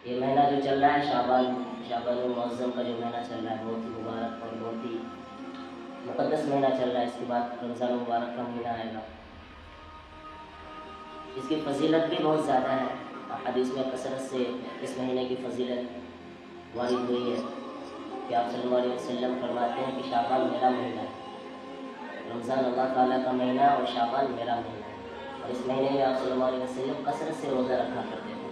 یہ مہینہ جو چل رہا ہے شعبان المعظم کا جو مہینہ چل رہا ہے بہت ہی مبارک اور بہت ہی مقدس مہینہ چل رہا ہے. اس کے بعد رمضان المبارک کا مہینہ آئے گا. اس کی فضیلت بھی بہت زیادہ ہے. حدیث میں کثرت سے اس مہینے کی فضیلت وارد ہوئی ہے کہ آپ صلی اللہ علیہ وسلم فرماتے ہیں کہ شعبان میرا مہینہ ہے. رمضان اللہ تعالیٰ کا مہینہ اور شعبان میرا مہینہ ہے. اور اس مہینے میں آپ صلی اللہ علیہ وسلم کثرت سے روزہ رکھا کرتے تھے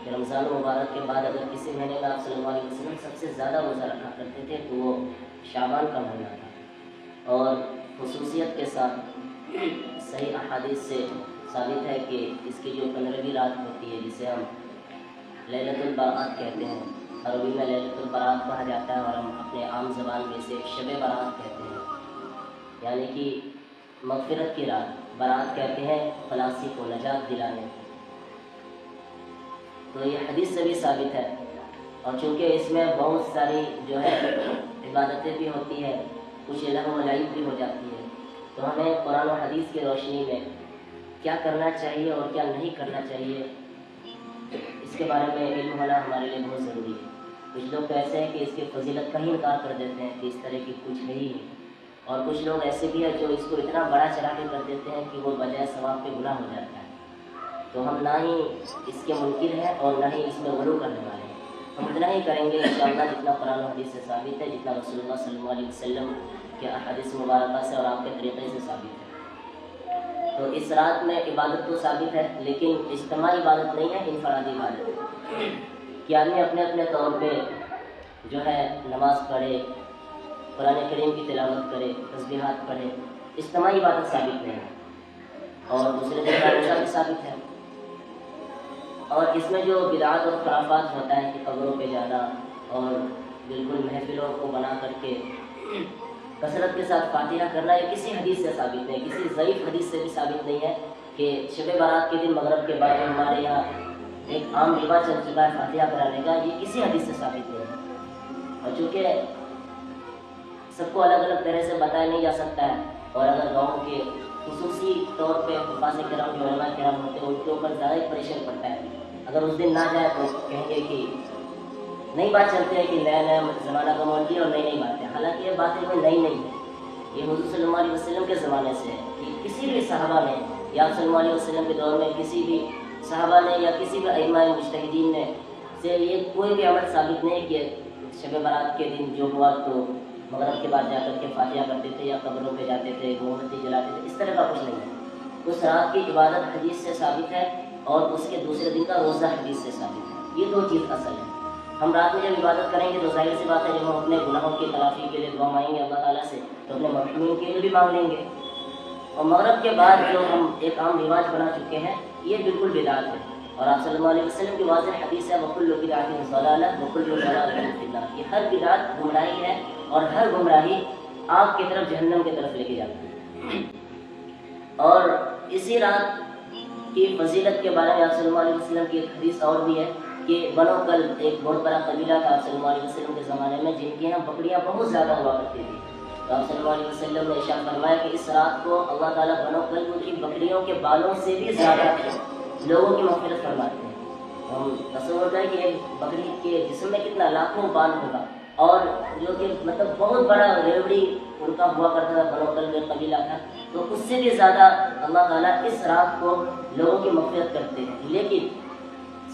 کہ رمضان المبارک کے بعد اگر کسی مہینے میں آپ صلی اللہ علیہ وسلم سب سے زیادہ روزہ رکھا کرتے تھے تو وہ شعبان کا مہینہ تھا. اور خصوصیت کے ساتھ صحیح احادیث سے ثابت ہے کہ اس کی جو 15ویں رات ہوتی ہے جسے ہم لیلۃ البرات کہتے ہیں، عربی میں لیلۃ البرات کہا جاتا ہے اور ہم اپنے عام زبان میں اسے شب برات کہتے ہیں، یعنی کہ مغفرت کی رات. برات کہتے ہیں خلاصی کو، نجات دلانے کو. تو یہ حدیث سے بھی ثابت ہے. اور چونکہ اس میں بہت ساری جو ہے عبادتیں بھی ہوتی ہیں، کچھ لغو و لعب بھی ہو جاتی ہے، تو ہمیں قرآن و حدیث کی روشنی میں کیا کرنا چاہیے اور کیا نہیں کرنا چاہیے اس کے بارے میں علم ہونا ہمارے لیے بہت ضروری ہے. کچھ لوگ تو ایسے ہیں کہ اس کی فضیلت کا ہی انکار کر دیتے ہیں کہ اس طرح کی کچھ ہے ہی نہیں، اور کچھ لوگ ایسے بھی ہیں جو اس کو اتنا بڑا چڑھا کے کر دیتے ہیں کہ وہ بجائے ثواب پہ گناہ ہو جاتا ہے. تو ہم نہ ہی اس کے منکر ہیں اور نہ ہی اس میں غلو کرنے والے ہیں. ہم اتنا ہی کریں گے انشاءاللہ جتنا قرآن و حدیث سے ثابت ہے، جتنا رسول اللہ صلی اللہ علیہ وسلم کے احادیث مبارکہ سے اور آپ کے طریقے سے ثابت ہے. تو اس رات میں عبادت تو ثابت ہے، لیکن اجتماعی عبادت نہیں ہے، انفرادی عبادت ہے کہ آدمی اپنے اپنے طور پہ جو ہے نماز پڑھے، قرآن کریم کی تلاوت کرے، تسبیحات پڑھے. اجتماعی عبادت ثابت نہیں ہے. اور دوسرے دن کا روزہ بھی ثابت ہے. اور اس میں جو بدعات اور خرافات ہوتا ہے کہ قبروں پہ جانا اور بالکل محفلوں کو بنا کر کے کثرت کے ساتھ فاتحہ کرنا، یہ کسی حدیث سے ثابت نہیں، کسی ضعیف حدیث سے بھی ثابت نہیں ہے کہ شب برات کے دن مغرب کے بعد ہمارے یہاں ایک عام رواج چل چکا ہے فاتحہ کرانے کا، یہ کسی حدیث سے ثابت نہیں ہے. اور چونکہ سب کو الگ الگ طرح سے بتایا نہیں جا سکتا ہے، اور اگر گاؤں کے خصوصی طور پہ حفاظ کرام جو علماء کرام ہوتے ہیں ان کے اوپر زیادہ پریشر پڑتا ہے. اگر اس دن نہ جائے تو کہیں گے کہ نئی بات چلتے ہیں کہ نیا نیا زمانہ کا مولوی اور نئی نئی باتیں. حالانکہ یہ باتیں کوئی نئی نہیں ہے، یہ حضور صلی اللہ علیہ وسلم کے زمانے سے ہے کہ کسی بھی صحابہ نے یا صلی اللہ علیہ وسلم کے دور میں کسی بھی صحابہ نے یا کسی بھی ائمہ مجتہدین نے سے یہ کوئی بھی عمل ثابت نہیں کہ شب برات کے دن جو ہوا تو مغرب کے بعد جا کر کے فاتحہ کرتے تھے یا قبروں پہ جاتے تھے، موم بتی جلاتے تھے. اس طرح کا کچھ نہیں ہے. اس رات کی عبادت حدیث سے ثابت ہے اور اس کے دوسرے دن کا روزہ حدیث سے ثابت ہے. یہ دو چیز اصل ہے. ہم رات میں جب عبادت کریں گے تو ظاہر سی بات ہے جب ہم اپنے گناہوں کی تلافی کے لیے دعا مانگیں گے اللہ تعالیٰ سے تو اپنے محرومین کے لیے بھی مانگ لیں گے. اور مغرب کے بعد جو ہم ایک عام رواج بنا چکے ہیں یہ بالکل بدعت ہے. اور آپ صلی اللہ علیہ وسلم کی واضح حدیث ہے وَكُلُّ بِدْعَةٍ ضَلَالَةٍ وَكُلُّ ضَلَالَةٍ فِي النَّارِ. یہ ہر بدعت گمراہی ہے اور ہر گمراہی آگ کی طرف، جہنم کی طرف لے کے جاتی ہے. اور اسی رات کی فضیلت کے بارے میں آپ صلی اللہ علیہ وسلم کی ایک حدیث اور بھی ہے کہ بنو کل ایک بہت بڑا قبیلہ تھا آپ صلی اللہ علیہ وسلم کے زمانے میں، جن کے یہاں بکریاں بہت زیادہ ہوا کرتی تھی. تو آپ صلی اللہ علیہ وسلم نے ارشاد فرمایا کہ اس رات کو اللہ تعالیٰ بنو کل کی بکریوں کے بالوں سے بھی زیادہ لوگوں کی مغفرت فرماتے ہیں. ہم تصور کریں کہ ایک بکری کے جسم میں کتنا لاکھوں بال ہوگا، اور جو کہ مطلب بہت بڑا ریوڑی ان کا ہوا کرتا تھا، بنو کل میں قبیلہ تھا، تو اس سے بھی زیادہ اللہ تعالیٰ اس رات کو لوگوں کی مغفرت کرتے ہیں. لیکن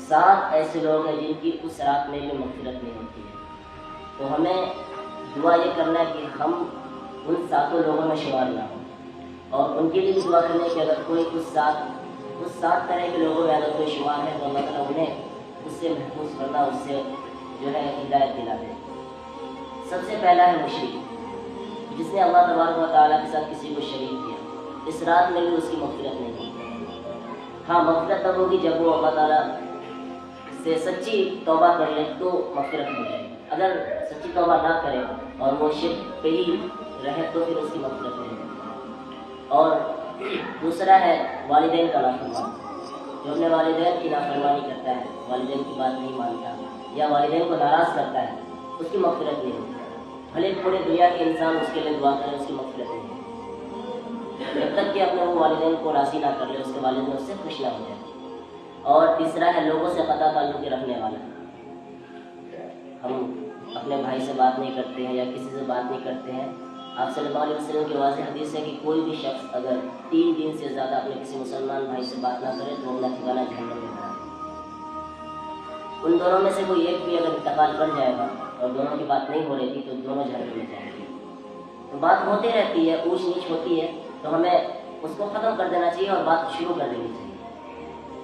7 ایسے لوگ ہیں جن کی اس رات میں بھی مغفرت نہیں ہوتی ہے. تو ہمیں دعا یہ کرنا ہے کہ ہم ان 7 لوگوں میں شمار نہ ہوں، اور ان کے لیے بھی دعا کرنا ہے کہ اگر کوئی اس 7 طرح کے لوگوں میں اگر کوئی شمار ہے تو اللہ تعالیٰ انہیں اس سے محفوظ کرنا، اس سے جو ہے ہدایت دلا دے. سب سے پہلا ہے مشرک، جس نے اللہ تبارک و تعالیٰ کے ساتھ کسی کو شریک کیا. اس رات میں بھی اس کی مغفرت نہیں ہوتی. ہاں مغفرت تب ہوگی جب وہ اللہ تعالیٰ سے سچی توبہ کر لے تو مغفرت ہو جائے. اگر سچی توبہ نہ کرے اور وہ شرک پہ ہی رہے تو پھر اس کی مغفرت نہیں ہوگی. اور دوسرا ہے والدین کا نافرمان، جو اپنے والدین کی نافرمانی کرتا ہے، والدین کی بات نہیں مانتا یا والدین کو ناراض کرتا ہے، اس کی مغفرت نہیں ہوتی. بھلے پورے دنیا کے انسان اس کے لیے دعا کرے اس کی مغفرت نہیں ہوتی جب تک کہ اپنے وہ والدین کو راضی نہ کر لے، اس کے والدین اس سے خوش نہ ہو جائے. اور تیسرا ہے لوگوں سے قطع تعلق رکھنے والا. ہم اپنے بھائی سے بات نہیں کرتے ہیں یا کسی سے بات نہیں کرتے ہیں. آپ صلی اللہ علیہ وسلم کی واضح حدیث ہے کہ کوئی بھی شخص اگر 3 دن سے زیادہ اپنے کسی مسلمان بھائی سے بات نہ کرے تو اپنا ٹھکانہ جہنم میں بنا دے. ان دونوں میں سے کوئی ایک بھی اگر انتقال کر جائے گا اور دونوں کی بات نہیں ہو رہی تھی تو دونوں جہنم میں جائیں گے. تو بات ہوتی رہتی ہے، اونچ نیچ ہوتی ہے، تو ہمیں اس کو ختم کر دینا چاہیے اور بات شروع کر دینی چاہیے.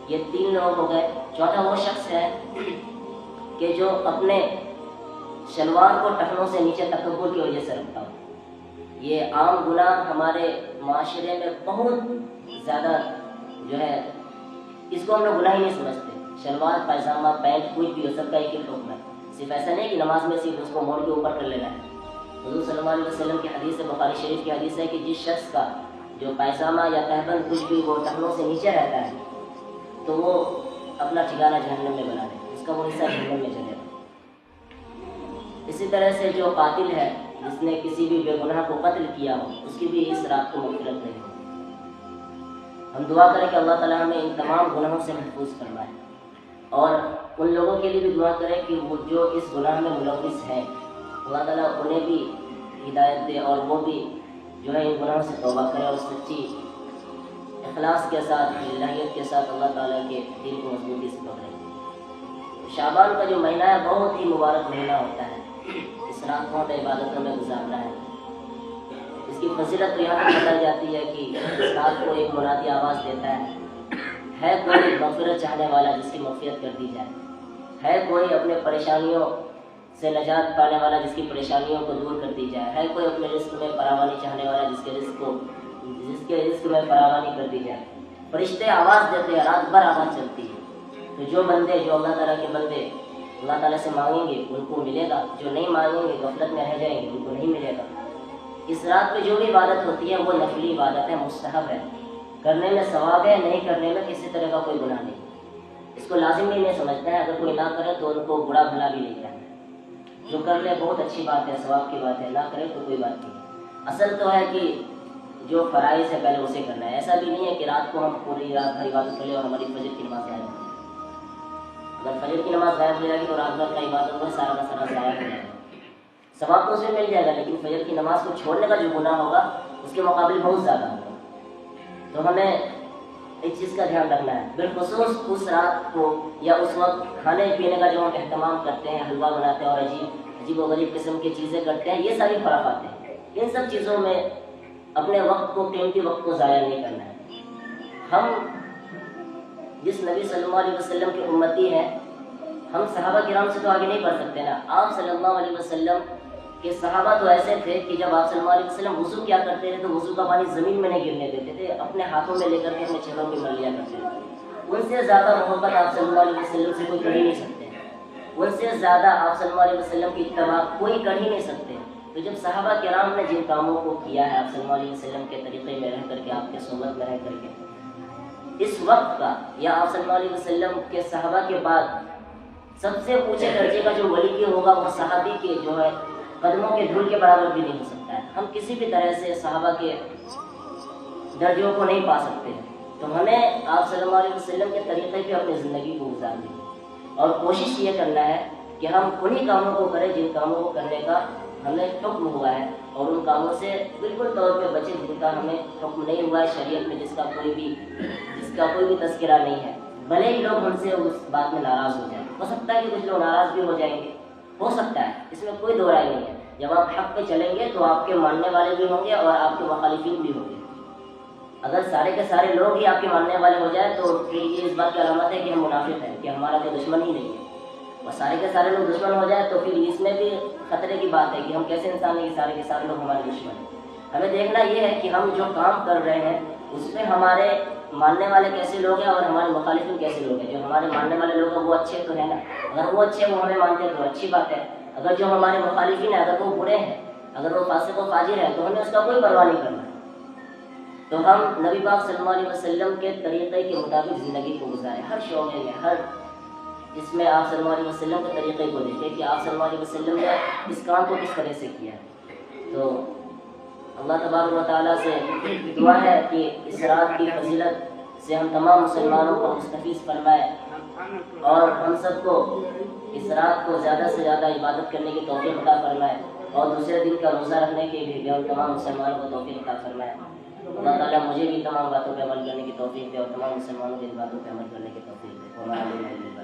یہ 3 لوگ ہو گئے. چوتھا وہ شخص ہے کہ جو اپنے شلوار کو ٹخنوں سے نیچے تکبر کی وجہ سے رکھتا ہو. یہ عام گناہ ہمارے معاشرے میں بہت زیادہ جو ہے اس کو ہم لوگ گناہ ہی نہیں سمجھتے. شلوار پائجامہ پینٹ کچھ بھی ہو سب کا ایک حکم ہے. صرف ایسا نہیں کہ نماز میں صرف اس کو موڑ کے اوپر کر لینا ہے. حضور صلی اللہ علیہ وسلم کی حدیث ہے، بخاری شریف کی حدیث ہے کہ جس شخص کا جو پائجامہ یا تہبند کچھ بھی وہ ٹخنوں سے نیچے رہتا ہے تو وہ اپنا ٹھکانہ جہنم میں بنا دے، اس کا وہ حصہ جہنم میں چلے گا. اسی طرح سے جو قاتل ہے جس نے کسی بھی بے گناہ کو قتل کیا ہو اس کی بھی اس رات کو مغفرت نہیں ہو. ہم دعا کریں کہ اللہ تعالیٰ ہمیں ان تمام گناہوں سے محفوظ فرمائے اور ان لوگوں کے لیے بھی دعا کریں کہ وہ جو اس گناہ میں ملوث ہیں اللہ تعالیٰ انہیں بھی ہدایت دے اور وہ بھی جو ہے ان گناہوں سے توبہ کرے اور سچی اخلاص کے ساتھ الہیت کے ساتھ اللہ تعالیٰ کے دین کو مضبوطی سے پکڑے. شعبان کا جو مہینہ ہے بہت ہی مبارک مہینہ ہوتا ہے. اس رات کو ہمیں عبادتوں میں گزارنا ہے. اس کی فضیلت تو یہاں تک بتائی جاتی ہے کہ اس رات کو ایک منادی آواز دیتا ہے کوئی مغفرت چاہنے والا جس کی مغفرت کر دی جائے، ہے کوئی اپنے پریشانیوں سے نجات پانے والا جس کی پریشانیوں کو دور کر دی جائے، ہے کوئی اپنے رزق میں فراوانی چاہنے والا جس کے رزق میں فراوانی کر دی جائے. فرشتے آواز دیتے ہیں، رات بھر آواز چلتی ہے. تو جو بندے جو اللہ تعالیٰ کے بندے اللہ تعالیٰ سے مانگیں گے ان کو ملے گا، جو نہیں مانگیں گے غفلت میں رہ جائیں گے ان کو نہیں ملے گا. اس رات میں جو بھی عبادت ہوتی ہے وہ نفلی عبادت ہے، مستحب ہے، کرنے میں ثواب ہے، نہیں کرنے میں کسی طرح کا کوئی گناہ نہیں. اس کو لازم بھی نہیں سمجھتے ہیں. اگر کوئی نہ کرے تو ان کو برا بھلا بھی نہیں کہنا. جو کر لے بہت اچھی بات ہے، ثواب کی بات ہے، نہ کرے تو کوئی بات نہیں. اصل تو ہے کہ جو فرائض ہے پہلے اسے کرنا ہے. ایسا بھی نہیں ہے کہ رات کو ہم پوری رات بھر عبادت کر لیں اور ہماری فجر کی نماز غائب ہو جائے. اگر فجر کی نماز غائب ہو جائے گی تو رات بھر کا عبادت کو سارا کا سارا ضائع ہو جائے گا. ثواب تو اسے مل جائے گا لیکن فجر کی نماز کو چھوڑنے کا جو گناہ ہوگا اس کے مقابلے بہت زیادہ ہوگا. تو ہمیں ایک چیز کا دھیان رکھنا ہے، بالخصوص اس رات کو یا اس وقت کھانے پینے کا جو ہم اہتمام کرتے ہیں، حلوہ بناتے ہیں اور عجیب و غریب قسم کی چیزیں کرتے ہیں، یہ ساری خرافات ہیں. ان سب چیزوں میں اپنے وقت کو، قیمتی وقت کو ضائع نہیں کرنا ہے. ہم جس نبی صلی اللہ علیہ وسلم کے امتی ہیں، ہم صحابہ کرام سے تو آگے نہیں بڑھ سکتے نا. آپ صلی اللہ علیہ وسلم کے صحابہ تو ایسے تھے کہ جب آپ صلی اللہ علیہ وسلم وضو کیا کرتے تھے تو وضو کا پانی زمین میں نہیں گرنے دیتے تھے، اپنے ہاتھوں میں لے کر کے اپنے چہروں پہ مل لیا کرتے تھے. ان سے زیادہ محبت آپ صلی اللہ علیہ وسلم سے کوئی کر ہی نہیں سکتے. ان سے زیادہ آپ صلی اللہ علیہ وسلم کی اتباع کوئی کر ہی نہیں سکتے. تو جب صحابہ کرام نے جن کاموں کو کیا ہے آپ صلی اللہ علیہ وسلم کے طریقے میں رہ کر کے، آپ کے صحبت میں رہ کر کے، اس وقت کا یا آپ صلی اللہ علیہ وسلم کے صحابہ کے بعد سب سے اونچے درجے کا جو ولی کی ہوگا وہ صحابی کے جو ہے قدموں کے دھول کے برابر بھی نہیں ہو سکتا ہے. ہم کسی بھی طرح سے صحابہ کے درجوں کو نہیں پا سکتے. تو ہمیں آپ صلی اللہ علیہ وسلم کے طریقے پہ اپنی زندگی کو گزارنی ہے اور کوشش یہ کرنا ہے کہ ہم انہی کاموں کو کریں جن کاموں کو کرنے کا ہمیں حکم ہوا ہے اور ان کاموں سے بالکل طور پہ بچے جن کا ہمیں حکم نہیں ہوا ہے شریعت میں، جس کا کوئی بھی تذکرہ نہیں ہے. بھلے ہی لوگ ہم سے اس بات میں ناراض ہو جائیں، ہو سکتا ہے کہ کچھ لوگ ناراض بھی ہو جائیں گے، ہو سکتا ہے، اس میں کوئی دو رائے نہیں ہے. جب آپ حق پہ چلیں گے تو آپ کے ماننے والے بھی ہوں گے اور آپ کے مخالفین بھی ہوں گے. اگر سارے کے سارے لوگ ہی آپ کے ماننے والے ہو جائیں تو پھر یہ اس بات کی علامت ہے کہ ہم منافق ہیں، کہ ہمارا کوئی دشمن ہی نہیں ہے. اور سارے کے سارے لوگ دشمن ہو جائیں تو پھر اس میں بھی خطرے کی بات ہے کہ ہم کیسے انسان ہیں کہ سارے کے سارے لوگ ہمارے دشمن ہیں. ہمیں دیکھنا یہ ہے کہ ہم جو کام کر رہے ہیں اس میں ہمارے ماننے والے کیسے لوگ ہیں اور ہمارے مخالفین کیسے لوگ ہیں. جو ہمارے ماننے والے لوگ ہیں وہ اچھے تو ہیں نا، اگر وہ اچھے وہ ہمیں مانتے ہیں تو اچھی بات ہے. اگر جو ہمارے مخالفین ہیں اگر وہ برے ہیں، اگر وہ فاسق و فاجر ہیں تو ہمیں اس کا کوئی پرواہ نہیں کرنا. تو ہم نبی پاک صلی اللہ علیہ وسلم کے طریقے کے مطابق زندگی کو گزاریں، ہر شعبے میں، ہر اس میں آپ صلی اللہ علیہ وسلم کے طریقے کو دیکھیں کہ آپ صلی اللہ علیہ وسلم نے اس کام کو کس طرح سے کیا. تو اللہ تبارک و تعالیٰ سے دعا ہے کہ اس رات کی فضیلت سے ہم تمام مسلمانوں کو مستفیض فرمائے اور ہم سب کو اس رات کو زیادہ سے زیادہ عبادت کرنے کی توفیق عطا فرمائے اور دوسرے دن کا روزہ رکھنے کے لیے ہم تمام مسلمانوں کو توفیق عطا فرمائے۔ اللہ تعالیٰ مجھے بھی تمام باتوں پہ عمل کرنے کی توفیق دے اور تمام مسلمانوں کی ان باتوں پہ عمل کرنے کی توفیق دے۔